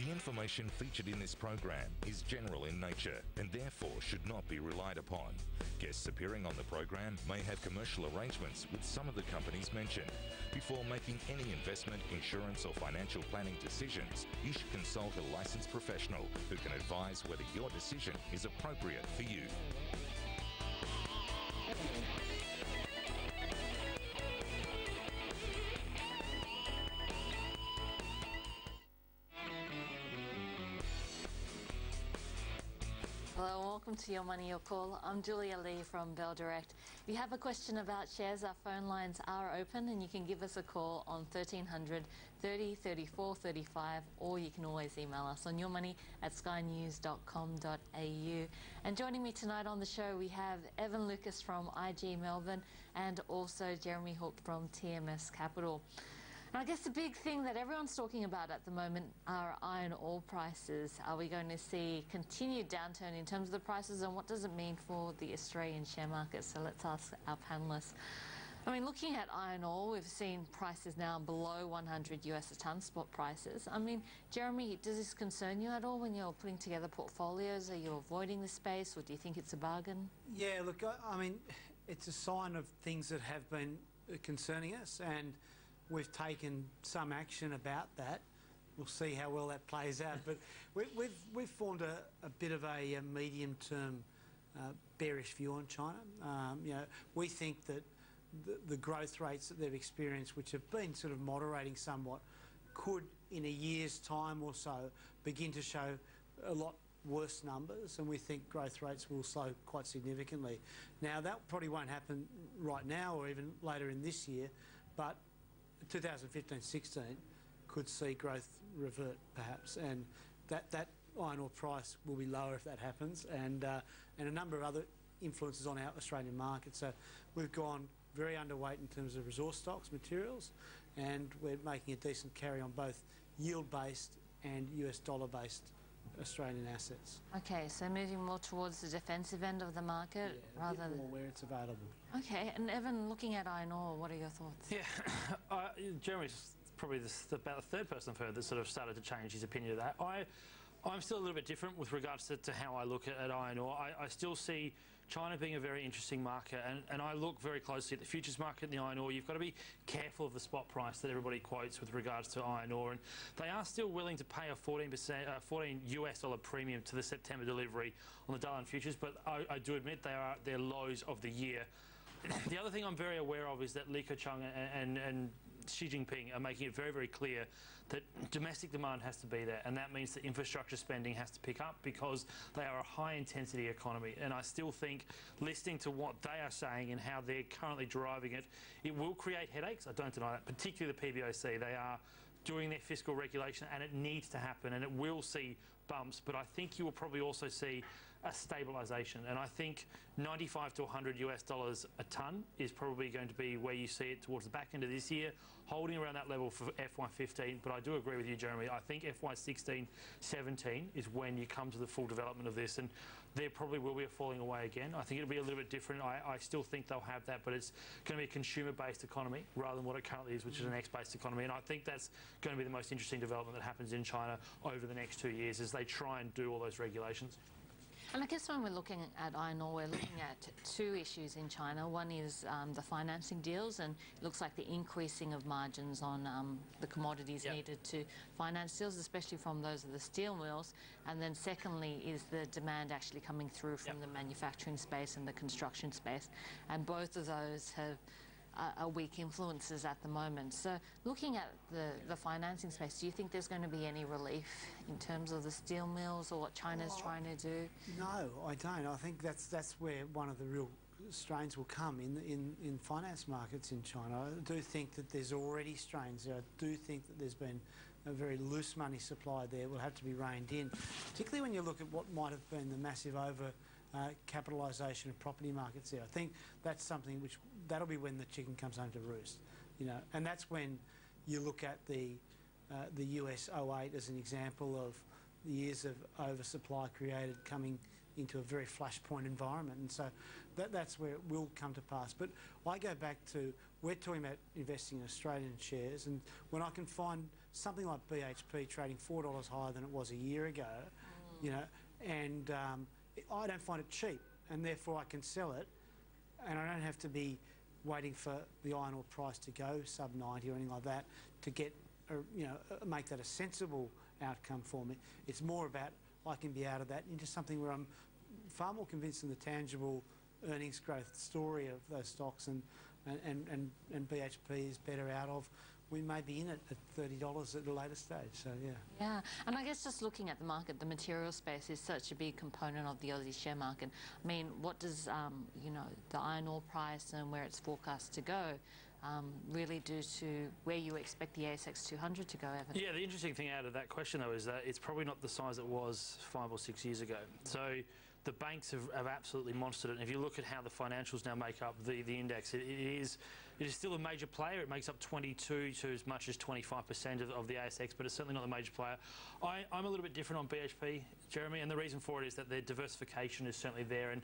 The information featured in this program is general in nature and therefore should not be relied upon. Guests appearing on the program may have commercial arrangements with some of the companies mentioned. Before making any investment, insurance or financial planning decisions, you should consult a licensed professional who can advise whether your decision is appropriate for you. Hello and welcome to Your Money, Your Call. I'm Julia Lee from Bell Direct. If you have a question about shares, our phone lines are open and you can give us a call on 1300 30 34 35, or you can always email us on yourmoney@skynews.com.au. And joining me tonight on the show we have Evan Lucas from IG Melbourne and also Jeremy Hook from TMS Capital. And I guess the big thing that everyone's talking about at the moment are iron ore prices. Are we going to see continued downturn in terms of the prices, and what does it mean for the Australian share market? So let's ask our panellists. I mean, looking at iron ore, we've seen prices now below 100 US a tonne, spot prices. I mean, Jeremy, does this concern you at all when you're putting together portfolios? Are you avoiding the space, or do you think it's a bargain? Yeah, look, I mean, it's a sign of things that have been concerning us, and we've taken some action about that. We'll see how well that plays out. But we've formed a bit of a medium-term bearish view on China. You know, we think that the growth rates that they've experienced, which have been sort of moderating somewhat, could in a year's time or so begin to show a lot worse numbers, and we think growth rates will slow quite significantly. Now, that probably won't happen right now or even later in this year, but 2015-16 could see growth revert perhaps, and that iron ore price will be lower if that happens, and a number of other influences on our Australian market. So we've gone very underweight in terms of resource stocks, materials, and we're making a decent carry on both yield-based and US dollar-based Australian assets. Okay, so moving more towards the defensive end of the market, Yeah, rather a bit than more where it's available. Okay, and Evan, looking at iron ore, what are your thoughts? Yeah, Jeremy's probably about the third person I've heard that sort of started to change his opinion of that. I'm still a little bit different with regards to how I look at iron ore. I still see China being a very interesting market, and I look very closely at the futures market in the iron ore. You've got to be careful of the spot price that everybody quotes with regards to iron ore, and they are still willing to pay a 14 US dollar premium to the September delivery on the Dalian futures, but I do admit they are at their lows of the year. The other thing I'm very aware of is that Li Keqiang and Xi Jinping are making it very, very clear that domestic demand has to be there, and that means that infrastructure spending has to pick up because they are a high-intensity economy. And I still think, listening to what they are saying and how they're currently driving it, it will create headaches. I don't deny that, particularly the PBOC. They are doing their fiscal regulation, and it needs to happen, and it will see bumps, but I think you will probably also see a stabilisation, and I think 95 to 100 US dollars a tonne is probably going to be where you see it towards the back end of this year, holding around that level for FY15. But I do agree with you, Jeremy. I think FY16, 17 is when you come to the full development of this, and there probably will be a falling away again. I think it'll be a little bit different. I still think they'll have that, but it's going to be a consumer-based economy rather than what it currently is, which is an X-based economy, and I think that's going to be the most interesting development that happens in China over the next 2 years, as they try and do all those regulations. And I guess when we're looking at iron ore, we're looking at two issues in China. One is the financing deals, and it looks like the increasing of margins on the commodities needed to finance deals, especially from those of the steel mills. And then secondly is the demand actually coming through from the manufacturing space and the construction space. And both of those have are weak influences at the moment. So looking at the financing space, do you think there's going to be any relief in terms of the steel mills or what China's trying to do? No, I don't. I think that's where one of the real strains will come in finance markets in China. I do think that there's already strains there. I do think that there's been a very loose money supply there. Will have to be reined in, particularly when you look at what might have been the massive capitalisation of property markets there. I think that's something which that'll be when the chicken comes home to roost, you know, and that's when you look at the US 08 as an example of the years of oversupply created coming into a very flashpoint environment, and so that's where it will come to pass. But I go back to, we're talking about investing in Australian shares, and when I can find something like BHP trading $4 higher than it was a year ago, you know, and I don't find it cheap, and therefore I can sell it, and I don't have to be waiting for the iron ore price to go sub 90 or anything like that to get, you know, make that a sensible outcome for me. It's more about I can be out of that into something where I'm far more convinced in the tangible earnings growth story of those stocks, and BHP is better out of. We may be in it at $30 at a later stage, so yeah. Yeah, and I guess just looking at the market, the material space is such a big component of the Aussie share market. I mean, what does, you know, the iron ore price and where it's forecast to go really do to where you expect the ASX 200 to go, Evan? Yeah, the interesting thing out of that question, though, is that it's probably not the size it was 5 or 6 years ago. So the banks have absolutely monstered it. And if you look at how the financials now make up the index, it is still a major player. It makes up 22 to as much as 25% of the ASX, but it's certainly not the major player. I'm a little bit different on BHP, Jeremy, and the reason for it is that their diversification is certainly there. And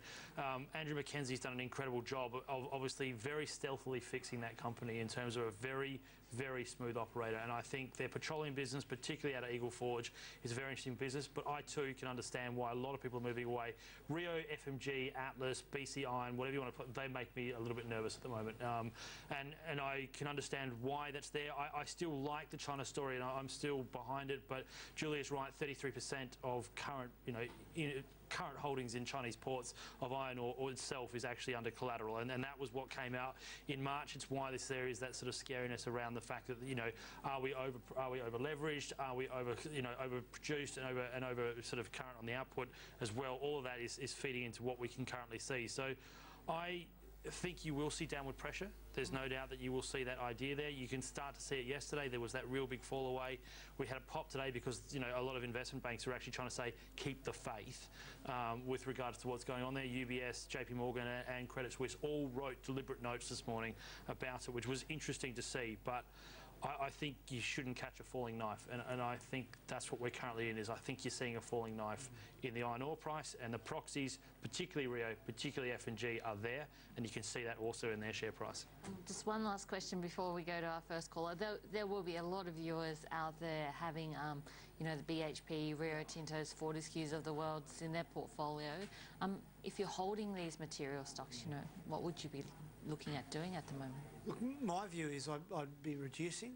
Andrew Mackenzie's done an incredible job of obviously very stealthily fixing that company in terms of a very, very smooth operator. And I think their petroleum business, particularly out of Eagle Forge, is a very interesting business. But I too can understand why a lot of people are moving away. Rio, FMG, Atlas, BC Iron, whatever you want to put, they make me a little bit nervous at the moment. And I can understand why that's there. I still like the China story, and I'm still behind it. But Julia's right, 33% of current, you know, current holdings in Chinese ports of iron ore itself is actually under collateral, and that was what came out in March. It's why there is that sort of scariness around the fact that, you know, are we over leveraged? Are we overproduced and over sort of current on the output as well? All of that is feeding into what we can currently see. So I think you will see downward pressure. There's no doubt that you will see that idea there. You can start to see it yesterday. There was that real big fall away. We had a pop today because, you know, a lot of investment banks are actually trying to say keep the faith with regards to what's going on there. UBS, JP Morgan and Credit Suisse all wrote deliberate notes this morning about it, which was interesting to see. But I think you shouldn't catch a falling knife, and I think that's what we're currently in. Is I think you're seeing a falling knife in the iron ore price, and the proxies, particularly Rio, particularly F&G, are there, and you can see that also in their share price. Just one last question before we go to our first caller. There will be a lot of viewers out there having, you know, the BHP, Rio Tinto's, Fortescues of the world in their portfolio. If you're holding these material stocks, you know, what would you be looking at doing at the moment? Look, my view is I'd be reducing.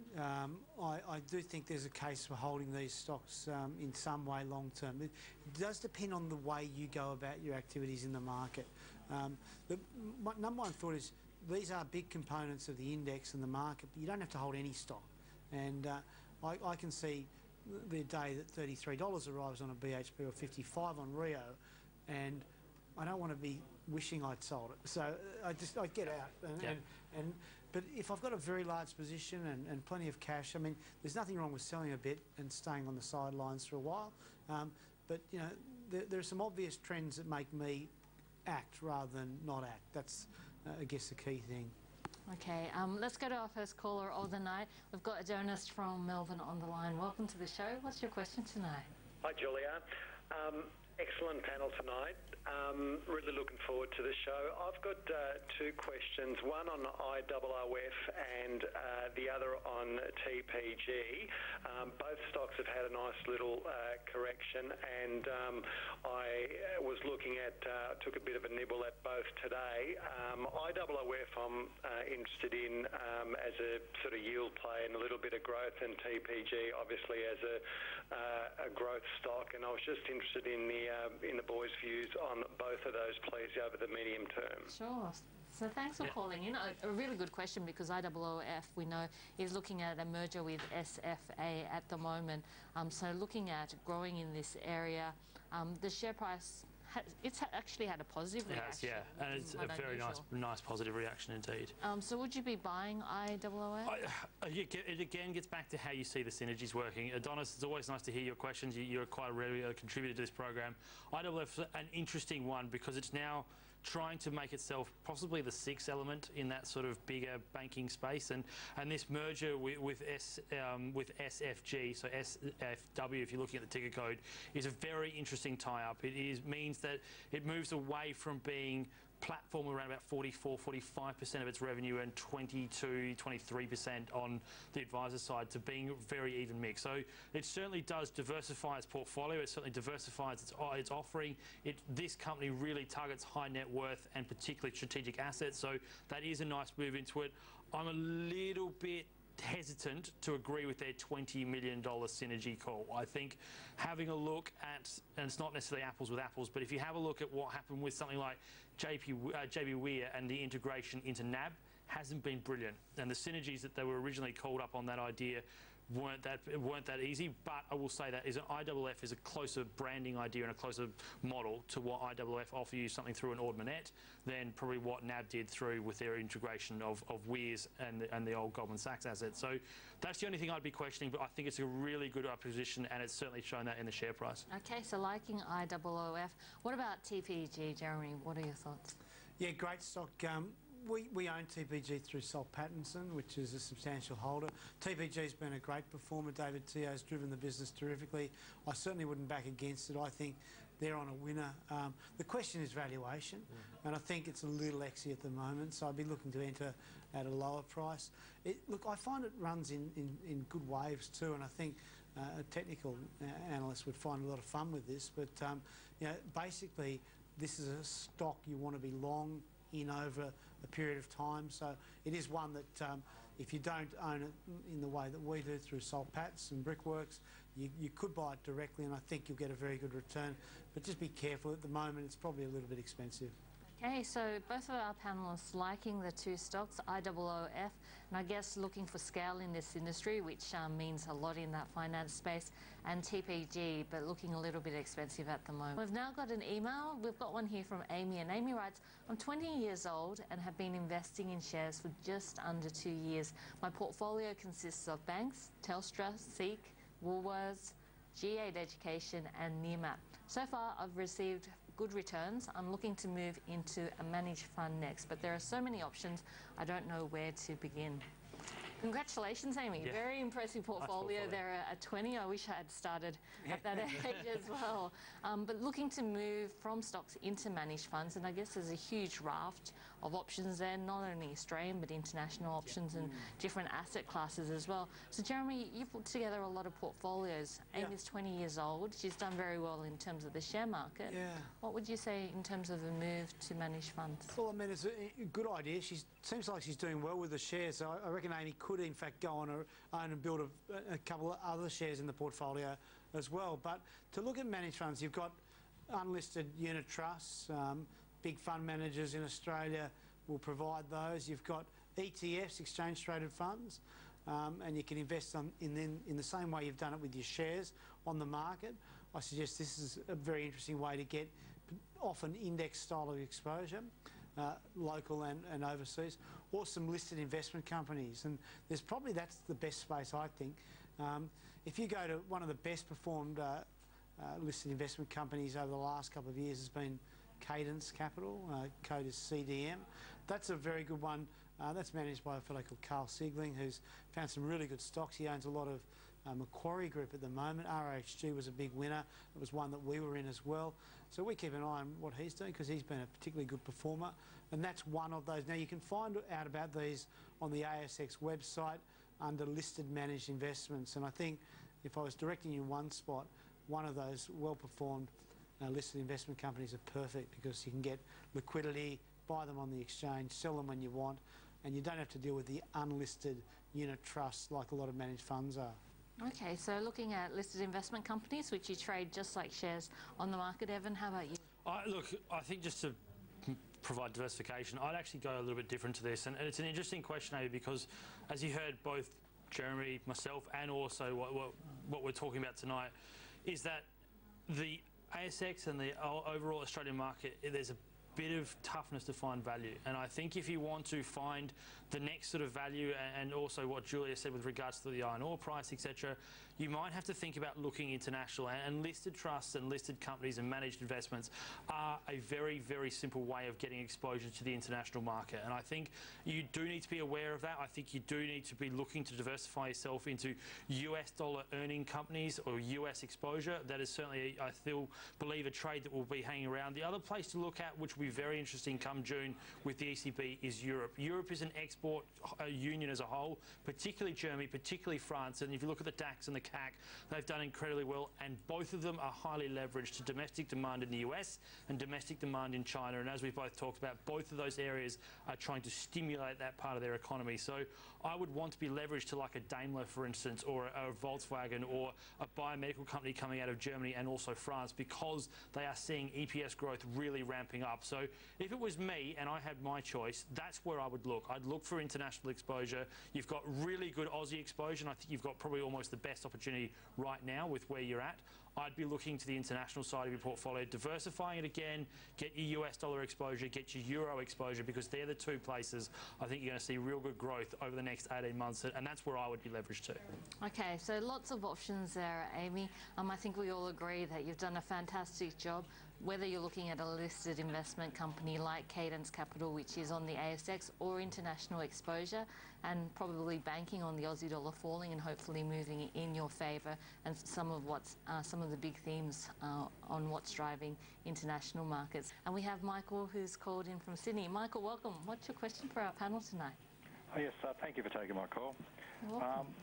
I do think there's a case for holding these stocks in some way long term. It does depend on the way you go about your activities in the market. My number one thought is these are big components of the index and the market, but you don't have to hold any stock. And I can see the day that $33 arrives on a BHP or 55 on Rio, and I don't want to be wishing I'd sold it. So I get out. But if I've got a very large position and plenty of cash, I mean, there's nothing wrong with selling a bit and staying on the sidelines for a while. But, you know, there are some obvious trends that make me act rather than not act. That's, I guess, the key thing. Okay, let's go to our first caller of the night. We've got a journalist from Melbourne on the line. Welcome to the show. What's your question tonight? Hi, Julia. Excellent panel tonight. Really looking forward to the show. I've got two questions, one on IOOF and the other on TPG. Both stocks have had a nice little correction, and I was looking at, took a bit of a nibble at both today. IOOF I'm interested in as a sort of yield play and a little bit of growth, and TPG obviously as a growth stock, and I was just interested in the boys' views on both of those, please, over the medium term. Sure. So thanks for calling in. A really good question, because IOOF, we know, is looking at a merger with SFA at the moment. So looking at growing in this area, the share price, it's actually had a positive reaction. It has, yeah, and it's a very nice positive reaction indeed. So would you be buying IOOF? It again gets back to how you see the synergies working. Adonis, it's always nice to hear your questions. You're quite a regular contributor to this program. IOOF is an interesting one because it's now trying to make itself possibly the sixth element in that sort of bigger banking space, and this merger with SFG, so SFW, if you're looking at the ticker code, is a very interesting tie-up. It means that it moves away from being platform around about 44-45% of its revenue and 22-23% on the advisor side, to being very even mix. So it certainly does diversify its portfolio. It certainly diversifies its offering. This company really targets high net worth and particularly strategic assets. So that is a nice move into it. I'm a little bit hesitant to agree with their $20 million synergy call. I think having a look at, and it's not necessarily apples with apples, but if you have a look at what happened with something like JB Were and the integration into NAB, hasn't been brilliant. And the synergies that they were originally called up on that idea weren't that easy, but I will say that IOOF is a closer branding idea and a closer model to what IOOF offer you something through an Ord Minnett than probably what NAB did through with their integration of Wears and the old Goldman Sachs assets. So that's the only thing I'd be questioning, but I think it's a really good position, and it's certainly shown that in the share price. Okay, so liking IOOF. What about TPG, Jeremy? What are your thoughts? Yeah, great stock. We own TPG through Soul Pattinson, which is a substantial holder. TPG's been a great performer. David Teoh's driven the business terrifically. I certainly wouldn't back against it. I think they're on a winner. The question is valuation, and I think it's a little exy at the moment, so I'd be looking to enter at a lower price. Look, I find it runs in good waves too, and I think a technical analyst would find a lot of fun with this, but you know, basically this is a stock you want to be long in over a period of time. So it is one that if you don't own it in the way that we do through Soul Patts and Brickworks, you could buy it directly, and I think you'll get a very good return. But just be careful at the moment, it's probably a little bit expensive. Okay, so both of our panellists liking the two stocks, IOOF, and I guess looking for scale in this industry, which means a lot in that finance space, and TPG, but looking a little bit expensive at the moment. We've now got an email. We've got one here from Amy, and Amy writes, I'm 20 years old and have been investing in shares for just under 2 years. My portfolio consists of banks, Telstra, Seek, Woolworths, G8 Education and Nearmap. So far, I've received good returns. I'm looking to move into a managed fund next, but there are so many options, I don't know where to begin. Congratulations, Amy. Yeah. Very impressive portfolio there at 20. I wish I had started at that age as well. But looking to move from stocks into managed funds, and I guess there's a huge raft of options there, not only Australian but international options and different asset classes as well. So, Jeremy, you've put together a lot of portfolios. Amy's 20 years old. She's done very well in terms of the share market. Yeah. What would you say in terms of a move to managed funds? Well, I mean, it's a good idea. She seems like she's doing well with the shares. So I reckon Amy could, in fact, go on her own and build a couple of other shares in the portfolio as well. But to look at managed funds, you've got unlisted unit trusts. Big fund managers in Australia will provide those. You've got ETFs, exchange-traded funds, and you can invest in the same way you've done it with your shares on the market. I suggest this is a very interesting way to get often index style of exposure, local and overseas, or some listed investment companies. And that's the best space, I think. If you go to one of the best performed listed investment companies over the last couple of years has been Cadence Capital, code is CDM. That's a very good one. That's managed by a fellow called Carl Siegling, who's found some really good stocks. He owns a lot of Macquarie Group at the moment. RHG was a big winner. It was one that we were in as well. So we keep an eye on what he's doing because he's been a particularly good performer. And that's one of those. Now, you can find out about these on the ASX website under listed managed investments. And I think if I was directing you one spot, one of those well-performed listed investment companies are perfect because you can get liquidity, buy them on the exchange, sell them when you want, and you don't have to deal with the unlisted unit trusts like a lot of managed funds are. Okay, so looking at listed investment companies, which you trade just like shares on the market, Evan, how about you? Look, I think just to provide diversification, I'd actually go a little bit different to this, and it's an interesting question, Amy, because as you heard both Jeremy, myself, and also what we're talking about tonight, is that the ASX and the overall Australian market, there's a bit of toughness to find value. And I think if you want to find the next sort of value, and also what Julia said with regards to the iron ore price, etc., you might have to think about looking international, and listed trusts and listed companies and managed investments are a very, very simple way of getting exposure to the international market. And I think you do need to be aware of that. I think you do need to be looking to diversify yourself into US dollar earning companies or US exposure. That is certainly, I still believe, a trade that will be hanging around. The other place to look at, which will be very interesting come June with the ECB is Europe. Europe is an export union as a whole, particularly Germany, particularly France. And if you look at the DAX and the CAC, they've done incredibly well. And both of them are highly leveraged to domestic demand in the US and domestic demand in China. And as we've both talked about, both of those areas are trying to stimulate that part of their economy. So I would want to be leveraged to like a Daimler, for instance, or a Volkswagen, or a biomedical company coming out of Germany and also France, because they are seeing EPS growth really ramping up. So if it was me and I had my choice, that's where I would look. I'd look for international exposure. You've got really good Aussie exposure, and I think you've got probably almost the best opportunity right now with where you're at. I'd be looking to the international side of your portfolio, diversifying it again, get your US dollar exposure, get your euro exposure, because they're the two places I think you're going to see real good growth over the next 18 months, and that's where I would be leveraged to. Okay, so lots of options there, Amy. I think we all agree that you've done a fantastic job. Whether you're looking at a listed investment company like Cadence Capital, which is on the ASX, or international exposure, and probably banking on the Aussie dollar falling and hopefully moving in your favour, and some of the big themes on what's driving international markets. And we have Michael, who's called in from Sydney. Michael, welcome. What's your question for our panel tonight? Oh, yes, thank you for taking my call.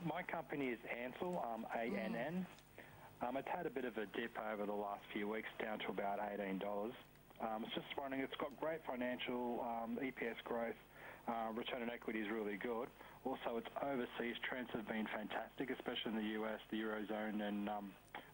My company is Ansell, ANN. It's had a bit of a dip over the last few weeks, down to about $18. I was just wondering, it's got great financial EPS growth, return on equity is really good. Also, its overseas trends have been fantastic, especially in the US, the Eurozone, and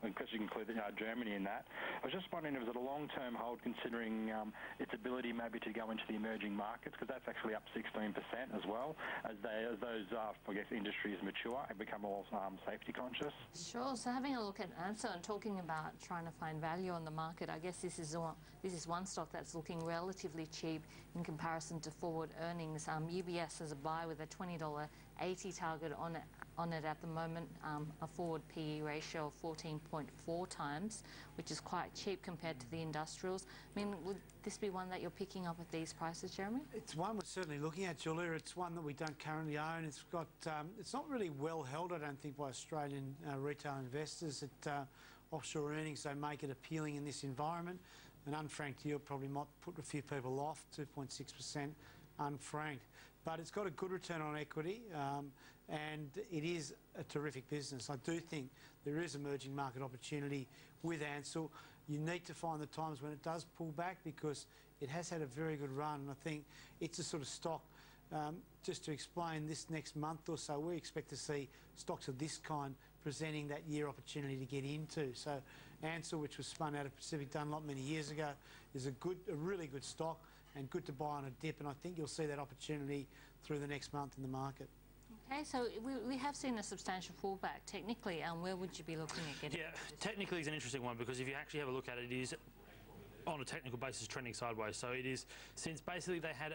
because you can include Germany in that. I was just wondering if it was a long-term hold, considering its ability maybe to go into the emerging markets, because that's actually up 16% as well, as those, I guess, industries mature and become more safety conscious. Sure. So having a look at Ansell and talking about trying to find value on the market, I guess this is one stock that's looking relatively cheap in comparison to forward earnings. UBS has a buy with a $20.80 target on it at the moment, a forward PE ratio of 14.4 times, which is quite cheap compared to the industrials. I mean, would this be one that you're picking up at these prices, Jeremy? It's one we're certainly looking at, Julia. It's one that we don't currently own. It's got, it's not really well held, I don't think, by Australian retail investors. Offshore earnings, they make it appealing in this environment. An unfranked yield probably might put a few people off, 2.6% unfranked. But it's got a good return on equity, and it is a terrific business. I do think there is emerging market opportunity with Ansell. You need to find the times when it does pull back, because it has had a very good run, and I think it's a sort of stock, just to explain, this next month or so, we expect to see stocks of this kind presenting that year opportunity to get into. So Ansell, which was spun out of Pacific Dunlop many years ago, is a really good stock, and good to buy on a dip, and I think you'll see that opportunity through the next month in the market. Okay, so we have seen a substantial pullback technically, and where would you be looking at getting? Yeah, technically is an interesting one, because if you actually have a look at it, it is on a technical basis trending sideways. So it is, since basically they had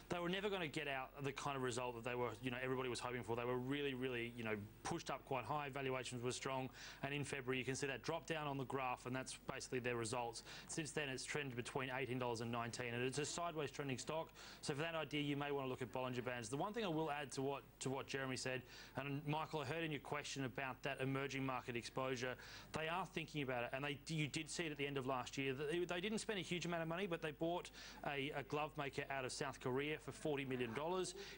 they were never going to get out the kind of result that they were, everybody was hoping for. They were really, really, pushed up quite high. Valuations were strong, and in February you can see that drop down on the graph, and that's basically their results. Since then it's trended between $18 and $19, and it's a sideways trending stock. So for that idea, you may want to look at Bollinger Bands. The one thing I will add to what Jeremy said, and Michael, I heard in your question about that emerging market exposure, they are thinking about it, and you did see it at the end of last year. They didn't spend a huge amount of money, but they bought a glove maker out of South Korea for $40 million.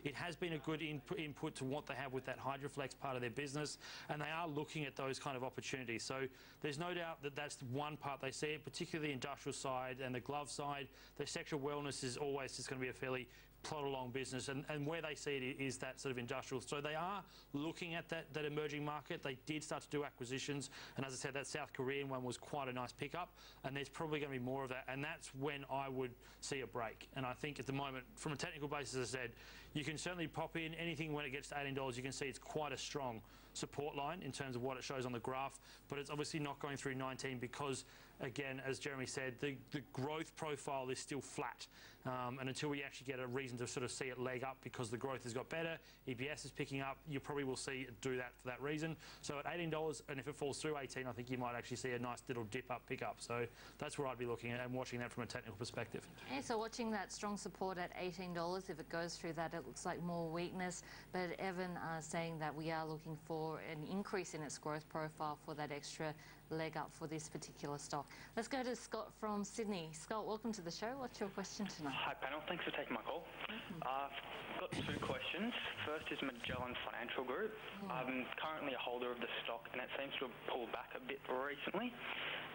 It has been a good input to what they have with that Hydroflex part of their business, and they are looking at those kind of opportunities. So there's no doubt that that's one part they see it, particularly the industrial side and the glove side. The sexual wellness is always just going to be a fairly plod along business, and where they see it is that sort of industrial. So they are looking at that emerging market. They did start to do acquisitions, and as I said, that South Korean one was quite a nice pickup, and there's probably going to be more of that, and that's when I would see a break. And I think at the moment, from a technical basis, as I said, you can certainly pop in anything when it gets to $18. You can see it's quite a strong support line in terms of what it shows on the graph, but it's obviously not going through 19 because, again, as Jeremy said, the growth profile is still flat, and until we actually get a reason to sort of see it leg up because the growth has got better, EPS is picking up, you probably will see it do that for that reason. So at $18, and if it falls through 18, I think you might actually see a nice little dip up, pick up. So that's where I'd be looking at and watching that from a technical perspective. Okay, so watching that strong support at $18, if it goes through that, it looks like more weakness, but Evan saying that we are looking for or an increase in its growth profile for that extra leg up for this particular stock. Let's go to Scott from Sydney. Scott, welcome to the show. What's your question tonight? Hi panel, thanks for taking my call. I've got two questions. First is Magellan Financial Group. I'm currently a holder of the stock and it seems to have pulled back a bit recently.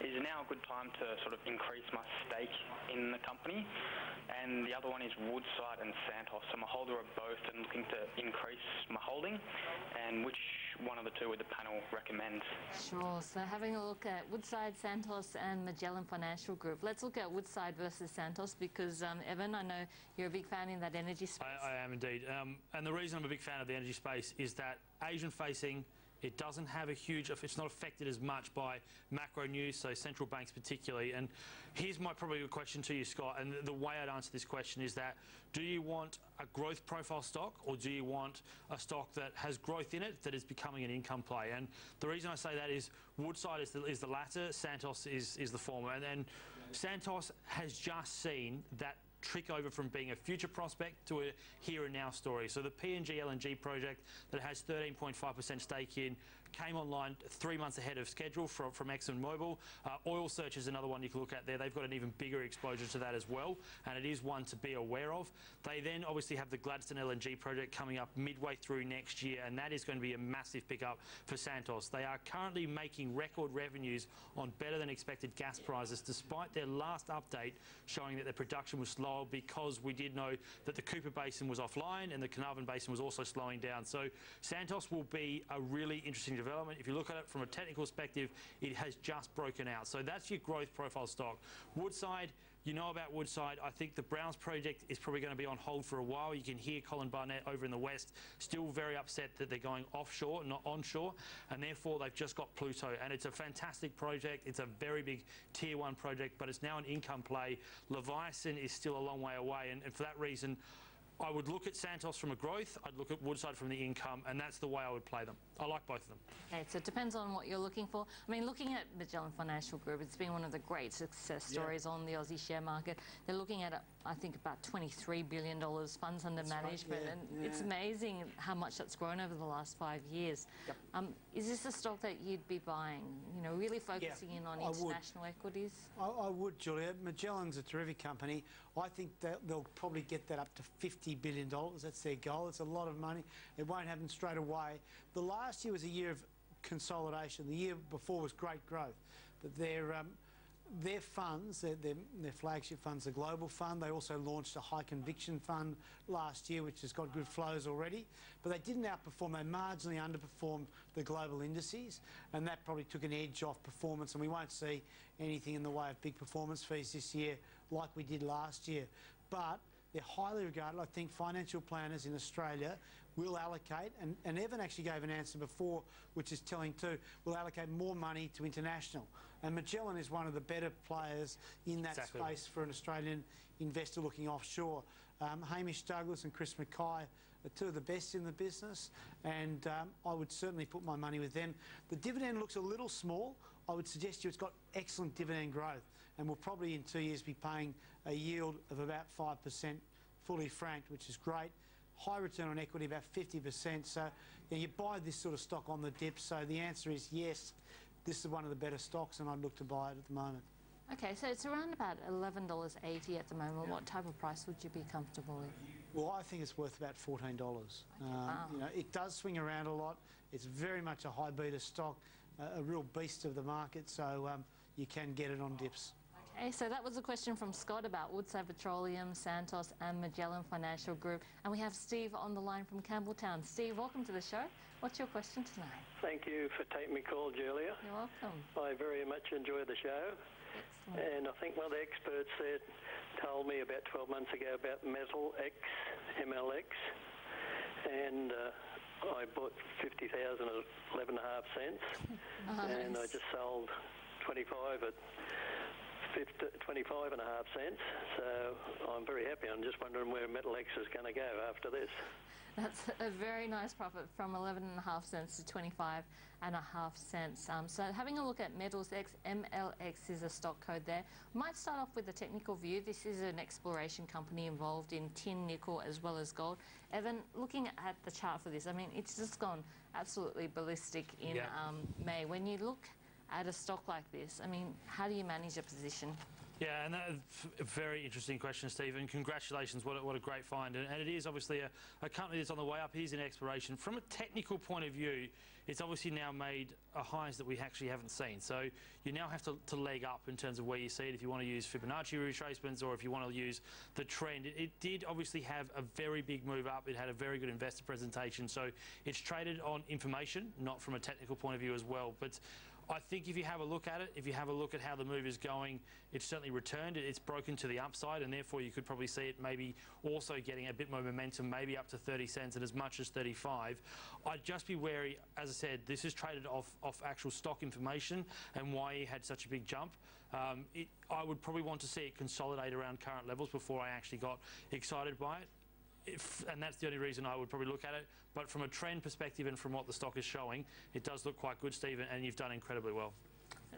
Is now a good time to sort of increase my stake in the company? And the other one is Woodside and Santos. I'm a holder of both and looking to increase my holding. And which one of the two would the panel recommend? Sure. So having a look at Woodside, Santos and Magellan Financial Group. Let's look at Woodside versus Santos because, Evan, I know you're a big fan in that energy space. I am indeed. And the reason I'm a big fan of the energy space is that Asian-facing, it doesn't have a huge, it's not affected as much by macro news, so central banks particularly. And here's my probably a question to you, Scott, and the way I'd answer this question is that, do you want a growth profile stock or do you want a stock that has growth in it that is becoming an income play? And the reason I say that is Woodside is the latter, Santos is the former. And then Santos has just seen that trick over from being a future prospect to a here and now story. So the PNG LNG project that has 13.5% stake in came online 3 months ahead of schedule from ExxonMobil. Oil Search is another one you can look at there. They've got an even bigger exposure to that as well, and it is one to be aware of. They then obviously have the Gladstone LNG project coming up midway through next year, and that is going to be a massive pickup for Santos. They are currently making record revenues on better than expected gas prices, despite their last update showing that their production was slower because we did know that the Cooper Basin was offline and the Carnarvon Basin was also slowing down. So Santos will be a really interesting development. If you look at it from a technical perspective, it has just broken out. So that's your growth profile stock. Woodside, you know about Woodside. I think the Browns project is probably going to be on hold for a while. You can hear Colin Barnett over in the West still very upset that they're going offshore, not onshore, and therefore they've just got Pluto. And it's a fantastic project. It's a very big tier 1 project, but it's now an income play. Leviathan is still a long way away, and for that reason, I would look at Santos from a growth, I'd look at Woodside from the income, and that's the way I would play them. I like both of them. Okay, so it depends on what you're looking for. I mean, looking at Magellan Financial Group, it's been one of the great success stories on the Aussie share market. They're looking at, I think, about $23 billion funds under management, and it's amazing how much that's grown over the last 5 years. Is this a stock that you'd be buying, you know, really focusing in on international equities? I would, Julia. Magellan's a terrific company. I think that they'll probably get that up to $50 billion. That's their goal. It's a lot of money. It won't happen straight away. The last year was a year of consolidation. The year before was great growth. But their funds, their flagship fund's the Global Fund. They also launched a High Conviction Fund last year, which has got good flows already. But they didn't outperform. They marginally underperformed the global indices, and that probably took an edge off performance. And we won't see anything in the way of big performance fees this year like we did last year. But they're highly regarded. I think financial planners in Australia will allocate, and Evan actually gave an answer before, which is telling too, will allocate more money to international. And Magellan is one of the better players in that space for an Australian investor looking offshore. Hamish Douglas and Chris Mackay are two of the best in the business, and I would certainly put my money with them. The dividend looks a little small. I would suggest to you it's got excellent dividend growth, and we'll probably in 2 years be paying a yield of about 5% fully franked, which is great. High return on equity, about 50%. So you buy this sort of stock on the dip. So the answer is yes, this is one of the better stocks, and I'd look to buy it at the moment. Okay, so it's around about $11.80 at the moment. What type of price would you be comfortable with? Well, I think it's worth about $14. You know, it does swing around a lot. It's very much a high beta stock, a real beast of the market. So you can get it on dips. Okay, so that was a question from Scott about Woodside Petroleum, Santos and Magellan Financial Group. And we have Steve on the line from Campbelltown. Steve, welcome to the show. What's your question tonight? Thank you for taking my call, Julia. You're welcome. I very much enjoy the show. Excellent. And I think one of the experts there told me about 12 months ago about Metal X, MLX. And I bought 50,000 at 11.5 cents. And I just sold 25 at 25.5 cents, so I'm very happy. I'm just wondering where Metal X is going to go after this. That's a very nice profit from 11.5 cents to 25.5 cents. So having a look at Metals X, MLX is a stock code there. Might start off with a technical view. This is an exploration company involved in tin, nickel, as well as gold. Evan, looking at the chart for this, I mean, it's just gone absolutely ballistic in May. When you look at a stock like this, I mean, how do you manage a position? Yeah, and that's a very interesting question, Stephen. Congratulations, what a great find. And it is obviously a company that's on the way up. It is in exploration. From a technical point of view, it's obviously now made a highs that we actually haven't seen. So you now have to leg up in terms of where you see it, if you want to use Fibonacci retracements or if you want to use the trend. It did obviously have a very big move up. It had a very good investor presentation. So it's traded on information, not from a technical point of view as well. But I think if you have a look at it, if you have a look at how the move is going, it's certainly returned. It's broken to the upside, and therefore you could probably see it maybe also getting a bit more momentum, maybe up to 30 cents and as much as 35. I'd just be wary. As I said, this is traded off actual stock information and why he had such a big jump. I would probably want to see it consolidate around current levels before I actually got excited by it. And that's the only reason I would probably look at it. But from a trend perspective and from what the stock is showing, it does look quite good, Stephen, and you've done incredibly well.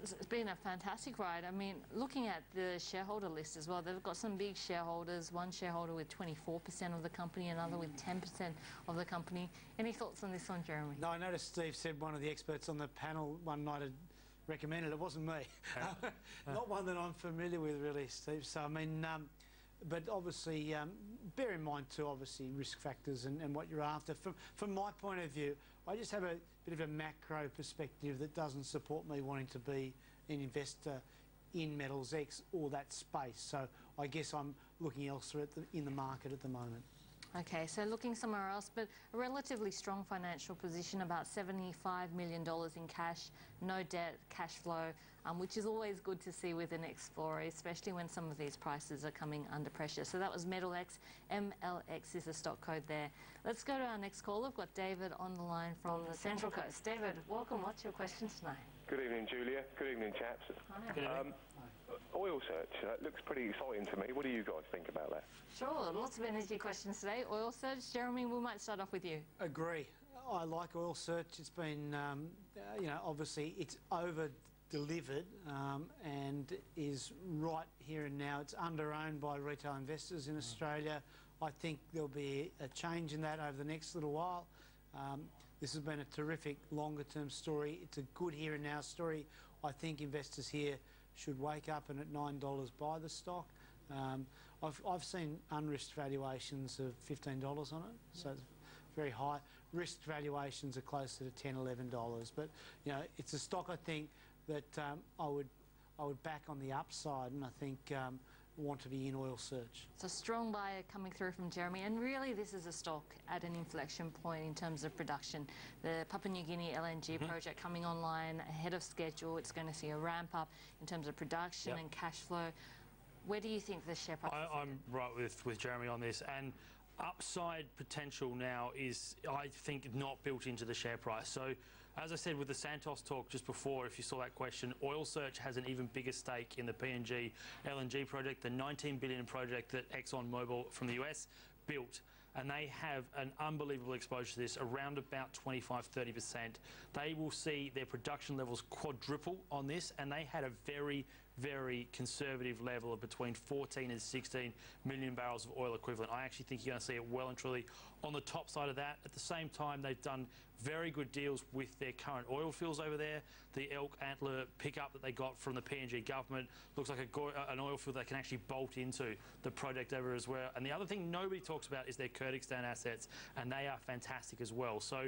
It's been a fantastic ride. I mean, looking at the shareholder list as well, they've got some big shareholders, one shareholder with 24% of the company, another with 10% of the company. Any thoughts on this one, Jeremy? No, I noticed Steve said one of the experts on the panel one night had recommended. It wasn't me. Not one that I'm familiar with, really, Steve. So, I mean, but obviously, bear in mind too, obviously, risk factors and what you're after. From my point of view, I just have a bit of a macro perspective that doesn't support me wanting to be an investor in Metals X or that space. So I guess I'm looking elsewhere in the market at the moment. Okay, so looking somewhere else, but a relatively strong financial position, about $75 million in cash, no debt, cash flow, which is always good to see with an explorer, especially when some of these prices are coming under pressure. So that was MetalX. MLX is the stock code there. Let's go to our next call. I've got David on the line from the Central Coast. David, welcome. What's your question tonight? Good evening, Julia. Good evening, chaps. Hi. Good evening. Oil search, that looks pretty exciting to me. What do you guys think about that? Sure, lots of energy questions today. Oil search, Jeremy, we might start off with you. Agree. I like Oil Search. It's been, you know, obviously it's over-delivered and is right here and now. It's under-owned by retail investors in Australia. I think there'll be a change in that over the next little while. This has been a terrific longer-term story. It's a good here and now story. I think investors here should wake up and at $9 buy the stock. I've seen unrisked valuations of $15 on it, so it's very high. Risked valuations are closer to $10, $11. But you know, it's a stock I think that I would back on the upside, and I think want to be in Oil Search. It's a strong buyer coming through from Jeremy, and really this is a stock at an inflection point in terms of production. The Papua New Guinea LNG project coming online ahead of schedule. It's going to see a ramp up in terms of production and cash flow. Where do you think the share price is? I'm right with Jeremy on this, and upside potential now is, I think, not built into the share price. So as I said with the Santos talk just before, if you saw that question, Oil Search has an even bigger stake in the PNG LNG project, the $19 billion project that ExxonMobil from the US built. And they have an unbelievable exposure to this, around about 25–30%. They will see their production levels quadruple on this, and they had a very, very conservative level of between 14 and 16 million barrels of oil equivalent. I actually think you're going to see it well and truly on the top side of that. At the same time, they've done very good deals with their current oil fields over there. The Elk Antler pickup that they got from the PNG government looks like an oil field they can actually bolt into the project over as well. And the other thing nobody talks about is their Kurdistan assets, and they are fantastic as well. So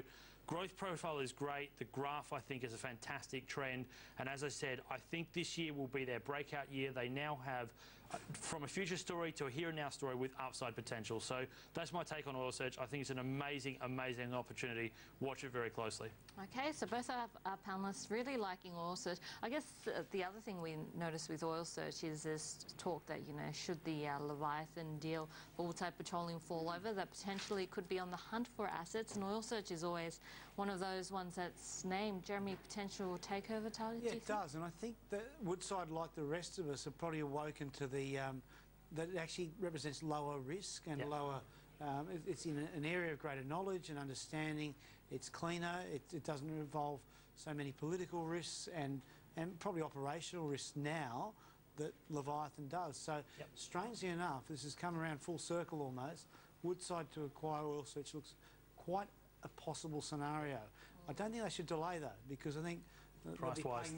growth profile is great. The graph, I think, is a fantastic trend. And as I said, I think this year will be their breakout year. They now have, from a future story to a here and now story with upside potential. So that's my take on Oil Search. I think it's an amazing, amazing opportunity. Watch it very closely. Okay, so both our panelists really liking Oil Search. I guess the other thing we noticed with Oil Search is this talk that, you know, should the Leviathan deal for Woodside Petroleum fall over, that potentially could be on the hunt for assets, and Oil Search is always one of those ones that's named. Jeremy, potential takeover target? Yeah, it does, and I think that Woodside, like the rest of us, have probably awoken to the that it actually represents lower risk and lower It's in an area of greater knowledge and understanding. It's cleaner. It doesn't involve so many political risks and probably operational risks now that Leviathan does. So strangely enough, this has come around full circle almost. Woodside to acquire Oil Search looks quite a possible scenario. I don't think they should delay though, because I think price-wise,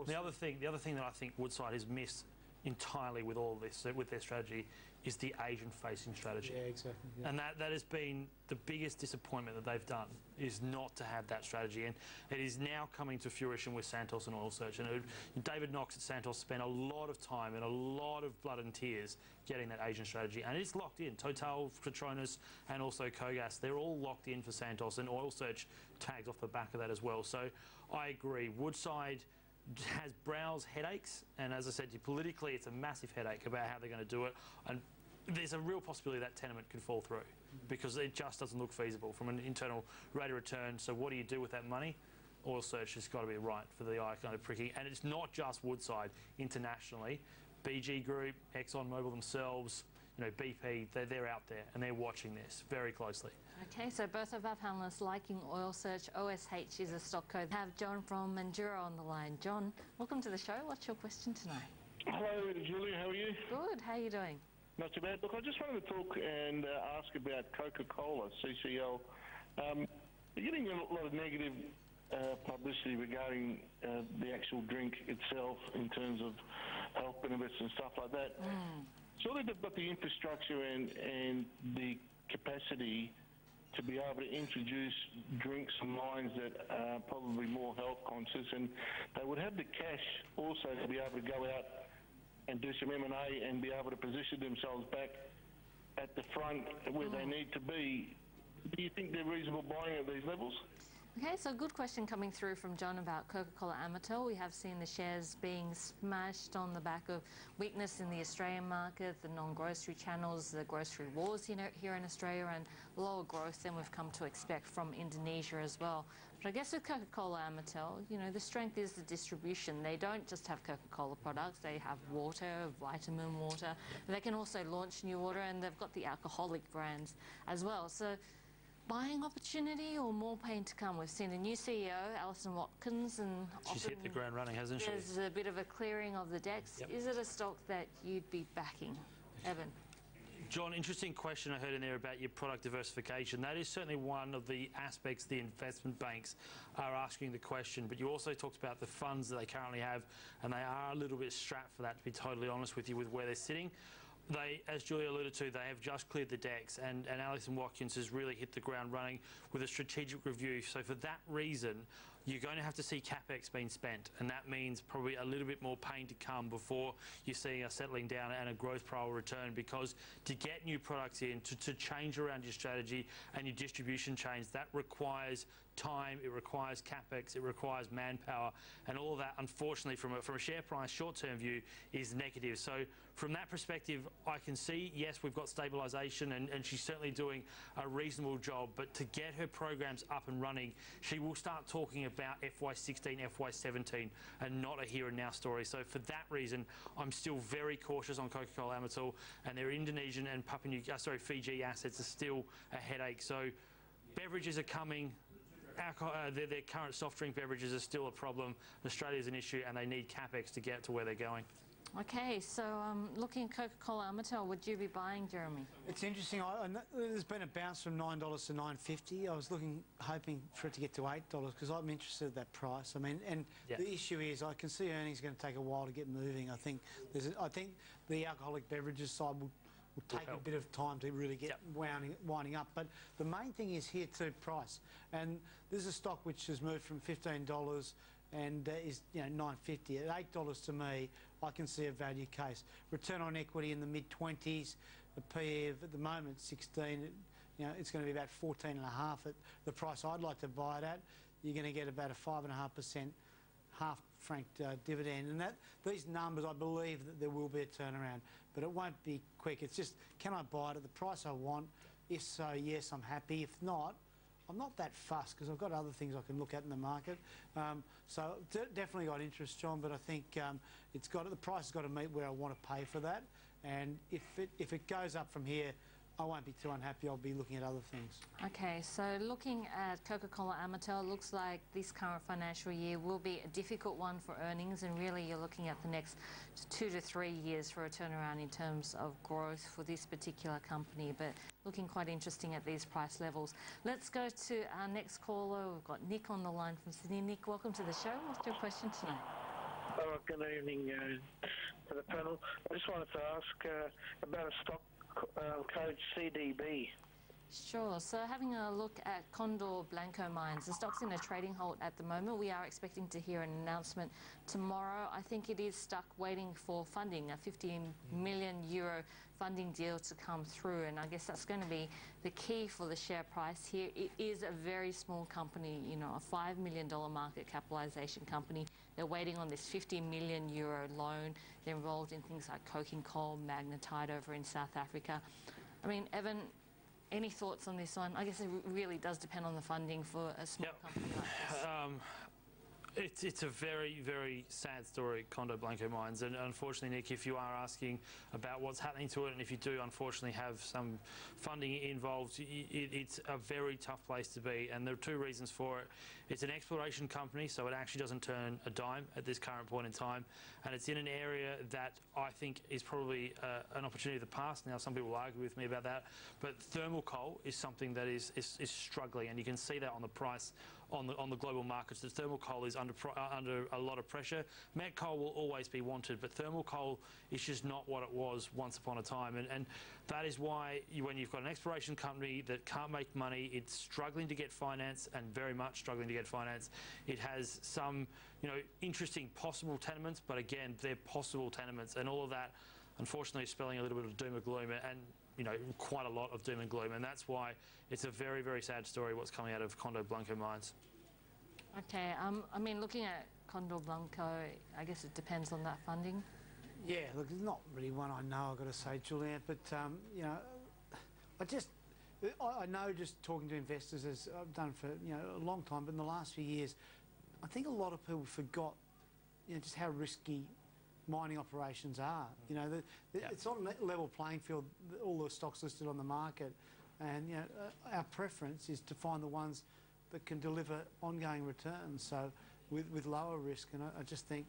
the other thing that I think Woodside has missed entirely with all this, with their strategy, is the Asian-facing strategy. Yeah, exactly. Yeah. And that has been the biggest disappointment that they've done, is not to have that strategy. And it is now coming to fruition with Santos and Oil Search. And David Knox at Santos spent a lot of time and a lot of blood and tears getting that Asian strategy. And it's locked in. Total, Petronas, and also Kogas, they're all locked in for Santos. And Oil Search tags off the back of that as well. So I agree. Woodside has Browse headaches, and as I said to you, politically it's a massive headache about how they're going to do it, and there's a real possibility that tenement could fall through because it just doesn't look feasible from an internal rate of return. So what do you do with that money? Oil Search has got to be right for the eye kind of pricking, and it's not just Woodside. Internationally, BG Group, ExxonMobil themselves, you know, BP, they're out there and they're watching this very closely. Okay, so both of our panellists liking Oil Search. OSH is a stock code. We have John from Mandurah on the line. John, welcome to the show. What's your question tonight? Hello, Julia. How are you? Good. How are you doing? Not too bad. Look, I just wanted to talk and ask about Coca-Cola, CCL. You're getting a lot of negative publicity regarding the actual drink itself in terms of health benefits and stuff like that. Surely they've got the infrastructure and the capacity to be able to introduce drinks and lines that are probably more health conscious, and they would have the cash also to be able to go out and do some M&A and be able to position themselves back at the front where they need to be. Do you think they're reasonable buying at these levels? Okay, so good question coming through from John about Coca-Cola Amatil. We have seen the shares being smashed on the back of weakness in the Australian market, the non-grocery channels, the grocery wars here in Australia, and lower growth than we've come to expect from Indonesia as well. But I guess with Coca-Cola Amatil, you know, the strength is the distribution. They don't just have Coca-Cola products, they have water, vitamin water. They can also launch new water, and they've got the alcoholic brands as well. So buying opportunity or more pain to come? We've seen a new CEO, Alison Watkins, and she's hit the ground running, hasn't she? There's a bit of a clearing of the decks. Yep. Is it a stock that you'd be backing? Evan? John, interesting question I heard in there about your product diversification. That is certainly one of the aspects the investment banks are asking the question, but you also talked about the funds that they currently have, and they are a little bit strapped for that, to be totally honest with you, with where they're sitting. They, as Julia alluded to, they have just cleared the decks, and Alison Watkins has really hit the ground running with a strategic review. So for that reason, you're going to have to see CapEx being spent, and that means probably a little bit more pain to come before you see a settling down and a growth profile return, because to get new products in, to change around your strategy and your distribution chains, that requires time, it requires CapEx, it requires manpower, and all of that, unfortunately, from a share price short-term view, is negative. So from that perspective, I can see, yes, we've got stabilisation, and she's certainly doing a reasonable job, but to get her programs up and running, she will start talking about FY16, FY17, and not a here and now story. So for that reason, I'm still very cautious on Coca-Cola Amatil, and their Indonesian and Fiji assets are still a headache. So beverages are coming. Their current soft drink beverages are still a problem. Australia's an issue, and they need CapEx to get to where they're going. Okay, so looking at Coca-Cola Amatil, would you be buying, Jeremy? It's interesting. There's been a bounce from $9 to $9.50. I was hoping for it to get to $8 because I'm interested at that price. I mean, and the issue is I can see earnings are going to take a while to get moving. I think the alcoholic beverages side will take a bit of time to really get winding up. But the main thing is here too, price. And this is a stock which has moved from $15 and is $9.50. At $8 to me, I can see a value case. Return on equity in the mid-20s. The PE at the moment 16. It's going to be about 14.5 at the price I'd like to buy it at. You're going to get about a 5.5% half-franked dividend, and these numbers, I believe that there will be a turnaround, but it won't be quick. It's just, can I buy it at the price I want? If so, yes, I'm happy. If not, I'm not that fussed because I've got other things I can look at in the market. So definitely got interest, John, but I think the price has got to meet where I want to pay for that. And if it goes up from here I won't be too unhappy. I'll be looking at other things. Okay, so looking at Coca-Cola Amatil, looks like this current financial year will be a difficult one for earnings, and really you're looking at the next 2 to 3 years for a turnaround in terms of growth for this particular company, but looking quite interesting at these price levels. Let's go to our next caller. We've got Nick on the line from Sydney. Nick, welcome to the show. What's your question tonight? Oh, good evening to the panel. I just wanted to ask about a stock code CDB. Sure. So having a look at Condor Blanco Mines, the stock's in a trading halt at the moment. We are expecting to hear an announcement tomorrow. I think it is stuck waiting for funding, a 15 million euro funding deal to come through, and I guess that's going to be the key for the share price here. It is a very small company, you know, a $5 million market capitalization company. They're waiting on this 50 million euro loan. They're involved in things like coking coal, magnetite over in South Africa. I mean, Evan, any thoughts on this one? I guess it really does depend on the funding for a small company like this. It's a very, very sad story, Condor Blanco Mines, and unfortunately, Nick, if you are asking about what's happening to it, and if you do unfortunately have some funding involved, it's a very tough place to be, and there are two reasons for it. It's an exploration company, so it actually doesn't turn a dime at this current point in time, and it's in an area that I think is probably an opportunity of the past. Now, some people will argue with me about that, but thermal coal is something that is struggling, and you can see that on the price on the global markets. The thermal coal is under a lot of pressure. Met coal will always be wanted, but thermal coal is just not what it was once upon a time, and that is why when you've got an exploration company that can't make money, it's struggling to get finance, and very much struggling to get finance. It has some, you know, interesting possible tenements, but again, they're possible tenements, and all of that, unfortunately, is spelling a little bit of doom and gloom, and you know, quite a lot of doom and gloom, and that's why it's a very, very sad story what's coming out of Condor Blanco Mines. Okay, I mean, looking at Condor Blanco, I guess it depends on that funding. Yeah, look, there's not really one I know, I've got to say, Juliet, but, you know, I know just talking to investors, as I've done for, you know, a long time, but in the last few years, I think a lot of people forgot, you know, just how risky mining operations are. You know, it's not a level playing field, all the stocks listed on the market, and, you know, our preference is to find the ones that can deliver ongoing returns, so with lower risk, and I just think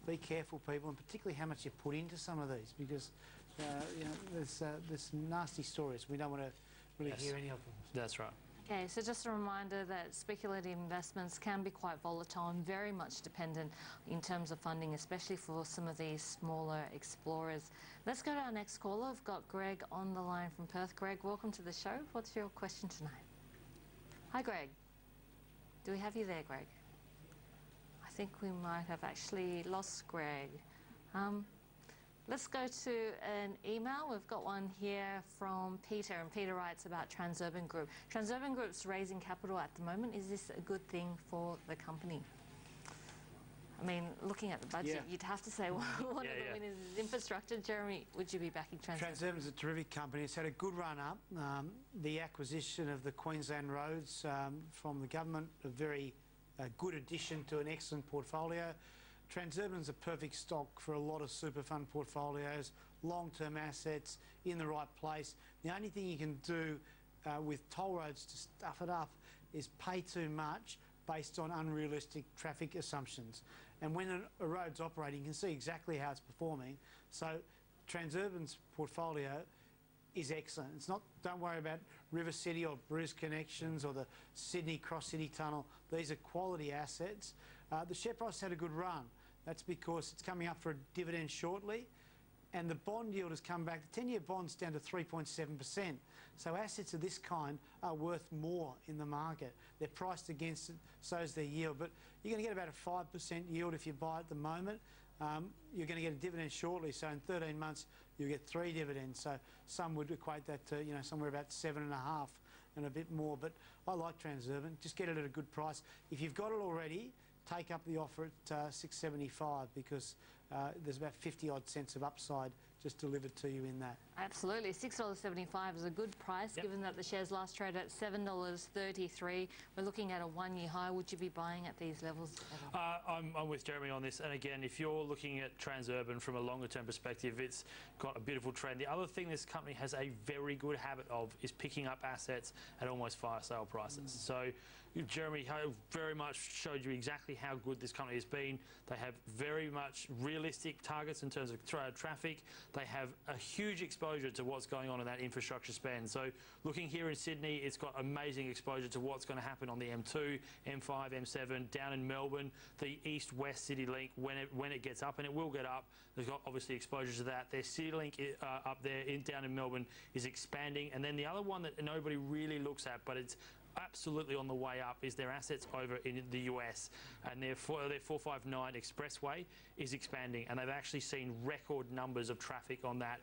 be careful, people, and particularly how much you put into some of these, because you know, there's nasty stories. We don't want to really hear any of them. That's right. Okay, so just a reminder that speculative investments can be quite volatile and very much dependent in terms of funding, especially for some of these smaller explorers. Let's go to our next caller. We've got Greg on the line from Perth. Greg, welcome to the show. What's your question tonight? Hi, Greg. Do we have you there, Greg? I think we might have actually lost Greg. Let's go to an email. We've got one here from Peter, and Peter writes about Transurban Group. Transurban Group's raising capital at the moment. Is this a good thing for the company? I mean, looking at the budget, you'd have to say one of the winners is infrastructure. Jeremy, would you be backing Transurban? Transurban's a terrific company. It's had a good run up. The acquisition of the Queensland roads from the government, a very good addition to an excellent portfolio. Transurban's a perfect stock for a lot of super fund portfolios, long-term assets in the right place. The only thing you can do with toll roads to stuff it up is pay too much based on unrealistic traffic assumptions. And when a road's operating, you can see exactly how it's performing. So Transurban's portfolio is excellent. It's not, don't worry about River City or Bruce Connections or the Sydney Cross City Tunnel. These are quality assets. The share price had a good run. That's because it's coming up for a dividend shortly, and the bond yield has come back. The 10-year bond's down to 3.7%. So assets of this kind are worth more in the market. They're priced against it, so is their yield. But you're going to get about a 5% yield if you buy at the moment. You're going to get a dividend shortly, so in 13 months you'll get 3 dividends. So some would equate that to, you know, somewhere about 7.5 and a bit more. But I like Transurban. Just get it at a good price. If you've got it already, take up the offer at $6.75, because there's about 50 odd cents of upside just delivered to you in that. Absolutely. $6.75 is a good price, given that the shares last traded at $7.33. We're looking at a one-year high. Would you be buying at these levels? I'm with Jeremy on this. And again, if you're looking at Transurban from a longer-term perspective, it's got a beautiful trend. The other thing this company has a very good habit of is picking up assets at almost fire sale prices. So Jeremy very much showed you exactly how good this company has been. They have very much realistic targets in terms of traffic. They have a huge exposure to what's going on in that infrastructure spend. So looking here in Sydney, it's got amazing exposure to what's going to happen on the M2, M5, M7, down in Melbourne, the East-West City Link when it gets up, and it will get up. They've got obviously exposure to that. Their City Link up there down in Melbourne is expanding. And then the other one that nobody really looks at, but it's absolutely on the way up, is their assets over in the US, and their 459 expressway is expanding, and they've actually seen record numbers of traffic on that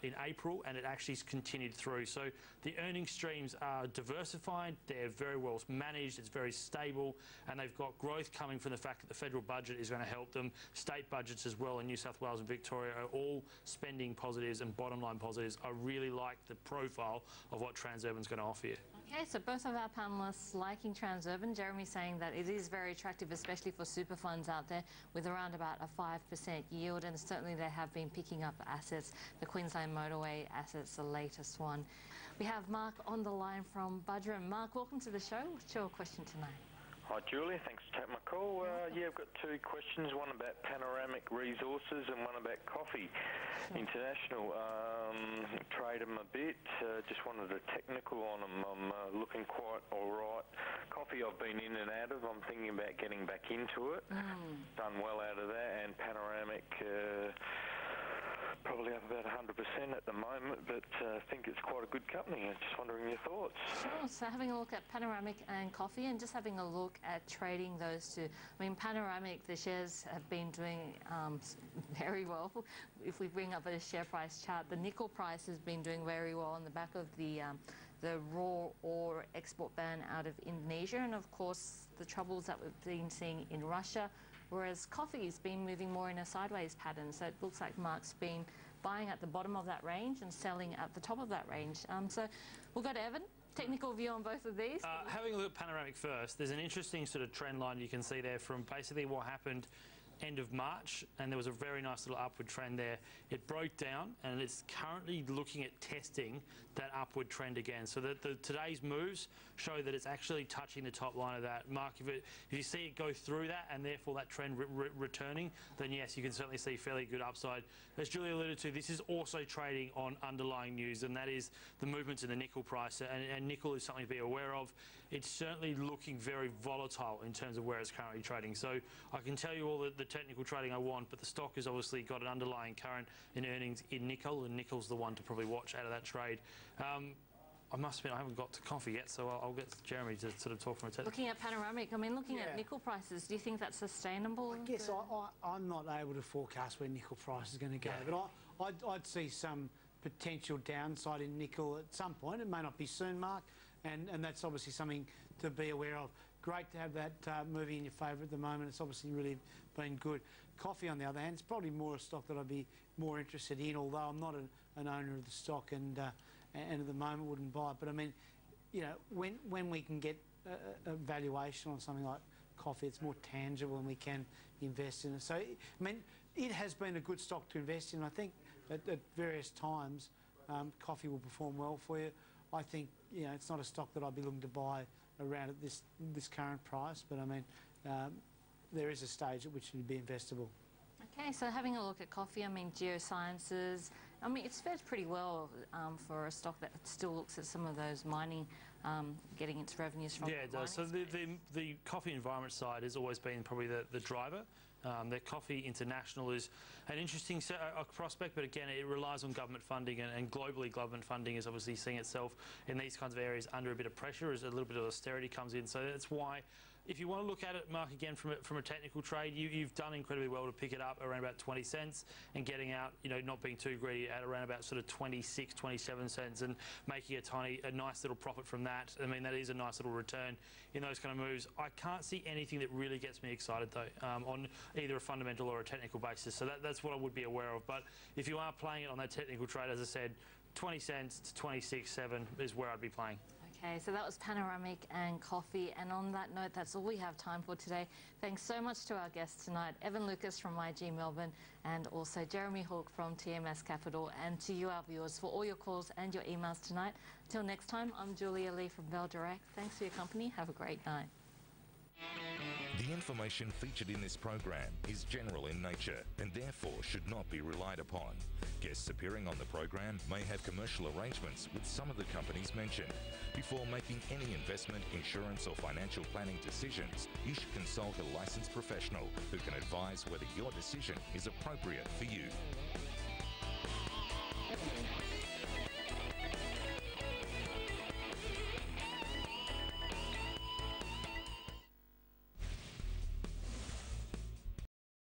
in April, and it actually continued through. So the earnings streams are diversified, they're very well managed, it's very stable, and they've got growth coming from the fact that the federal budget is going to help them. State budgets as well in New South Wales and Victoria are all spending positives and bottom line positives. I really like the profile of what Transurban's going to offer you. Okay, so both of our panellists liking Transurban. Jeremy saying that it is very attractive, especially for super funds out there, with around about a 5% yield, and certainly they have been picking up assets. The Queensland Motorway assets, the latest one. We have Mark on the line from Buderim. Mark, welcome to the show. What's your question tonight? Hi, Julia. Thanks for taking my call. I've got two questions, one about Panoramic Resources and one about Coffee International. Trade them a bit. Just wanted a technical on them. I'm looking quite all right. Coffee I've been in and out of. I'm thinking about getting back into it. Done well out of that. And Panoramic... probably up about 100% at the moment, but I think it's quite a good company. I'm just wondering your thoughts. Sure. So having a look at Panoramic and Coffee, and just having a look at trading those two. I mean, Panoramic, the shares have been doing very well. If we bring up a share price chart, the nickel price has been doing very well on the back of the raw ore export ban out of Indonesia, and of course the troubles that we've been seeing in Russia. Whereas coffee's been moving more in a sideways pattern. So it looks like Mark's been buying at the bottom of that range and selling at the top of that range. So we'll go to Evan. Technical view on both of these. Having a look at Panoramic first, there's an interesting sort of trend line you can see there from basically what happened end of March, and there was a very nice little upward trend there. It broke down, and it's currently looking at testing that upward trend again. So that today's moves show that it's actually touching the top line of that. Mark, if you see it go through that, and therefore that trend returning, then yes, you can certainly see fairly good upside. As Julia alluded to, this is also trading on underlying news, and that is the movements in the nickel price, and nickel is something to be aware of. It's certainly looking very volatile in terms of where it's currently trading. So I can tell you all the technical trading I want, but the stock has obviously got an underlying current in earnings in nickel, and nickel's the one to probably watch out of that trade. I must admit, I haven't got to coffee yet, so I'll get Jeremy to sort of talk from a technical. Looking at Panoramic, I mean, looking at nickel prices, do you think that's sustainable? I guess I'm not able to forecast where nickel price is going to go, but I'd see some potential downside in nickel at some point. It may not be soon, Mark, and that's obviously something to be aware of. Great to have that moving in your favour at the moment. It's obviously really been good. Coffee, on the other hand, is probably more a stock that I'd be more interested in, although I'm not an owner of the stock and at the moment wouldn't buy it. But I mean, you know, when we can get a valuation on something like coffee, it's more tangible and we can invest in it. So, I mean, it has been a good stock to invest in. I think at various times, coffee will perform well for you. I think, you know, it's not a stock that I'd be looking to buy around at this current price, but I mean, there is a stage at which it would be investable. Okay, so having a look at coffee, I mean, Geosciences, I mean, it's fared pretty well for a stock that still looks at some of those mining, getting its revenues from. Yeah, it does. So the coffee environment side has always been probably the driver. The Coffee International is an interesting prospect, but again, it relies on government funding, and globally government funding is obviously seeing itself in these kinds of areas under a bit of pressure as a little bit of austerity comes in. So that's why if you want to look at it, Mark, again from a technical trade, you've done incredibly well to pick it up around about 20 cents and getting out, not being too greedy at around about sort of 26, 27 cents and making a nice little profit from that. I mean, that is a nice little return in those kind of moves. I can't see anything that really gets me excited though, on either a fundamental or a technical basis. So that's what I would be aware of. But if you are playing it on that technical trade, as I said, 20 cents to 26.7 is where I'd be playing. Okay, so that was Panoramic and coffee. And on that note, that's all we have time for today. Thanks so much to our guests tonight, Evan Lucas from IG Melbourne and also Jeremy Hawke from TMS Capital, and to you, our viewers, for all your calls and your emails tonight. Till next time, I'm Julia Lee from Bell Direct. Thanks for your company. Have a great night. The information featured in this program is general in nature and therefore should not be relied upon. Guests appearing on the program may have commercial arrangements with some of the companies mentioned. Before making any investment, insurance or financial planning decisions, you should consult a licensed professional who can advise whether your decision is appropriate for you.